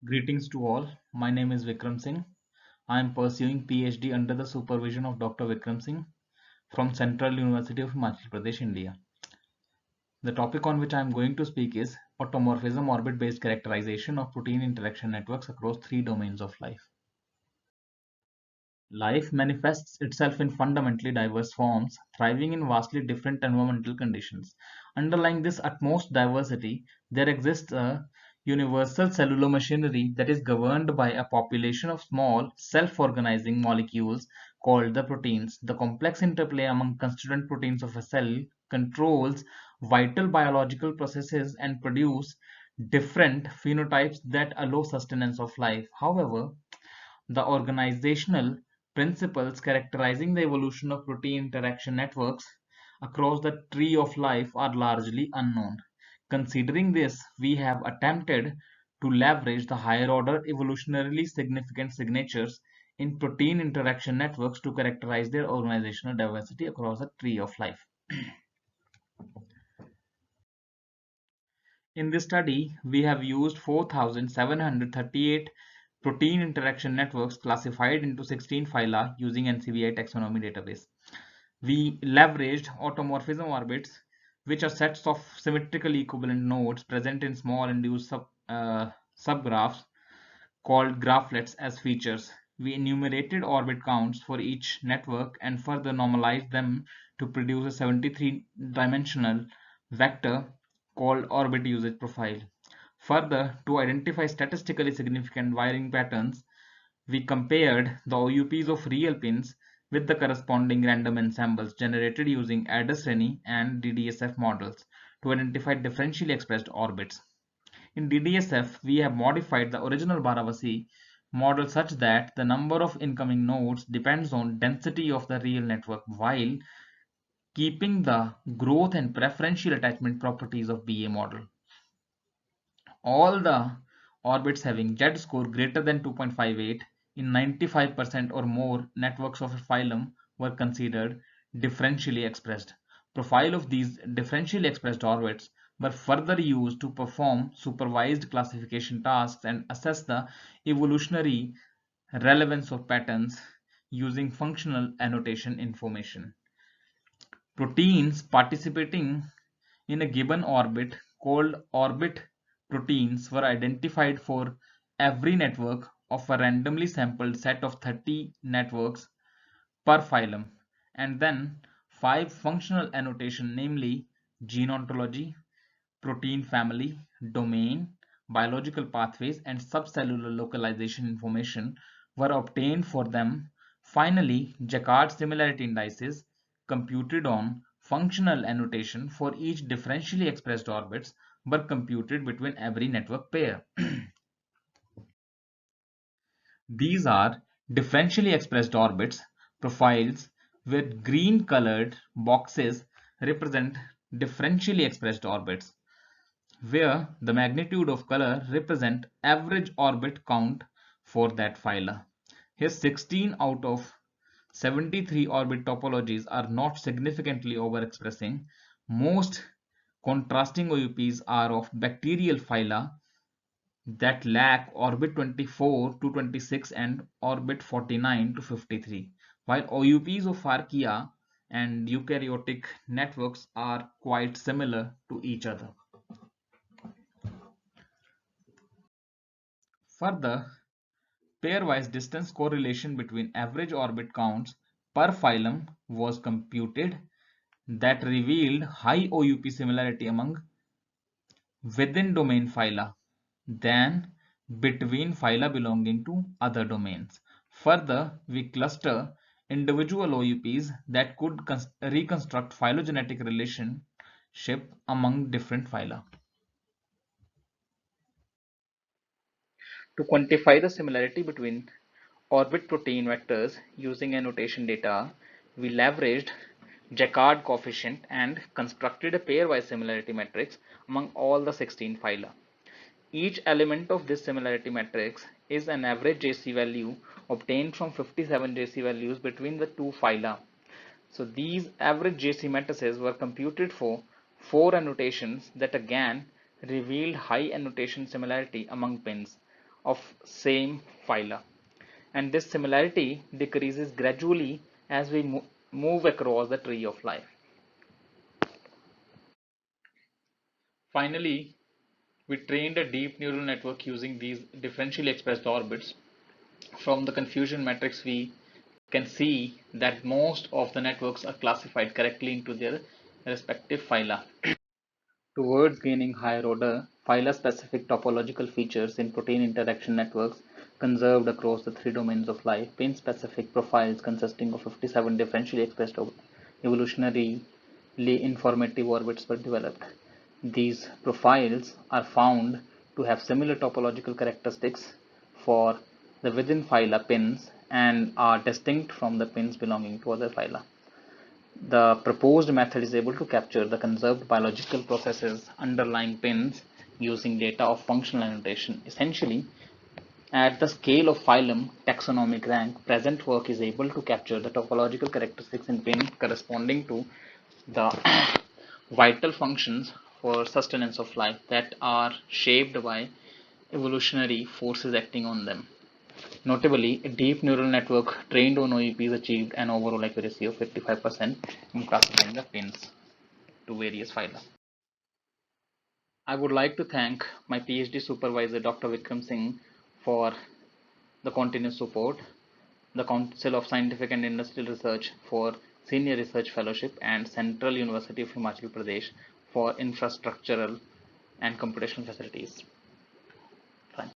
Greetings to all. My name is Vikram Singh. I am pursuing PhD under the supervision of Dr. Vikram Singh from Central University of Himachal Pradesh, India. The topic on which I am going to speak is automorphism orbit-based characterization of protein interaction networks across three domains of life. Life manifests itself in fundamentally diverse forms, thriving in vastly different environmental conditions. Underlying this utmost diversity, there exists a universal cellular machinery that is governed by a population of small, self-organizing molecules called the proteins. The complex interplay among constituent proteins of a cell controls vital biological processes and produce different phenotypes that allow sustenance of life. However, the organizational principles characterizing the evolution of protein interaction networks across the tree of life are largely unknown. Considering this, we have attempted to leverage the higher order evolutionarily significant signatures in protein interaction networks to characterize their organizational diversity across the tree of life. In this study, we have used 4,738 protein interaction networks classified into 16 phyla using NCBI taxonomy database. We leveraged automorphism orbits, which are sets of symmetrically equivalent nodes present in small induced subgraphs called graphlets as features. We enumerated orbit counts for each network and further normalized them to produce a 73-dimensional vector called orbit usage profile. Further, to identify statistically significant wiring patterns, we compared the OUPs of real pins with the corresponding random ensembles generated using Adder-Sreni and DDSF models to identify differentially expressed orbits. In DDSF, we have modified the original Baravasi model such that the number of incoming nodes depends on density of the real network while keeping the growth and preferential attachment properties of BA model. All the orbits having z-score greater than 2.58 in 95% or more networks of a phylum were considered differentially expressed. Profile of these differentially expressed orbits were further used to perform supervised classification tasks and assess the evolutionary relevance of patterns using functional annotation information. Proteins participating in a given orbit called orbit proteins were identified for every network of a randomly sampled set of 30 networks per phylum, and then 5 functional annotation, namely gene ontology, protein family, domain, biological pathways, and subcellular localization information were obtained for them. Finally, Jacquard similarity indices computed on functional annotation for each differentially expressed orbits were computed between every network pair. These are differentially expressed orbits profiles with green colored boxes represent differentially expressed orbits, where the magnitude of color represent average orbit count for that phyla. Here 16 out of 73 orbit topologies are not significantly overexpressing. Most contrasting OUPs are of bacterial phyla that lack orbit 24 to 26 and orbit 49 to 53, while OUPs of archaea and eukaryotic networks are quite similar to each other. Further, pairwise distance correlation between average orbit counts per phylum was computed that revealed high OUP similarity among within domain phyla than between phyla belonging to other domains. Further, we cluster individual OUPs that could reconstruct phylogenetic relationship among different phyla. To quantify the similarity between orbit protein vectors using annotation data, we leveraged Jacquard coefficient and constructed a pairwise similarity matrix among all the 16 phyla. Each element of this similarity matrix is an average JC value obtained from 57 JC values between the two phyla. So these average JC matrices were computed for 4 annotations that again revealed high annotation similarity among pins. of same phyla, and this similarity decreases gradually as we move across the tree of life. Finally, we trained a deep neural network using these differentially expressed orbits. From the confusion matrix, we can see that most of the networks are classified correctly into their respective phyla. Towards gaining higher order, phyla-specific topological features in protein interaction networks conserved across the three domains of life, pin-specific profiles consisting of 57 differentially expressed evolutionarily informative orbits were developed. These profiles are found to have similar topological characteristics for the within phyla pins and are distinct from the pins belonging to other phyla. The proposed method is able to capture the conserved biological processes underlying pins using data of functional annotation. Essentially, at the scale of phylum taxonomic rank, present work is able to capture the topological characteristics in pin corresponding to the vital functions for sustenance of life that are shaped by evolutionary forces acting on them. Notably, a deep neural network trained on OUPs achieved an overall accuracy of 55% in classifying the pins to various phyla. I would like to thank my PhD supervisor Dr. Vikram Singh for the continuous support, the Council of Scientific and Industrial Research for Senior Research Fellowship, and Central University of Himachal Pradesh for infrastructural and computational facilities.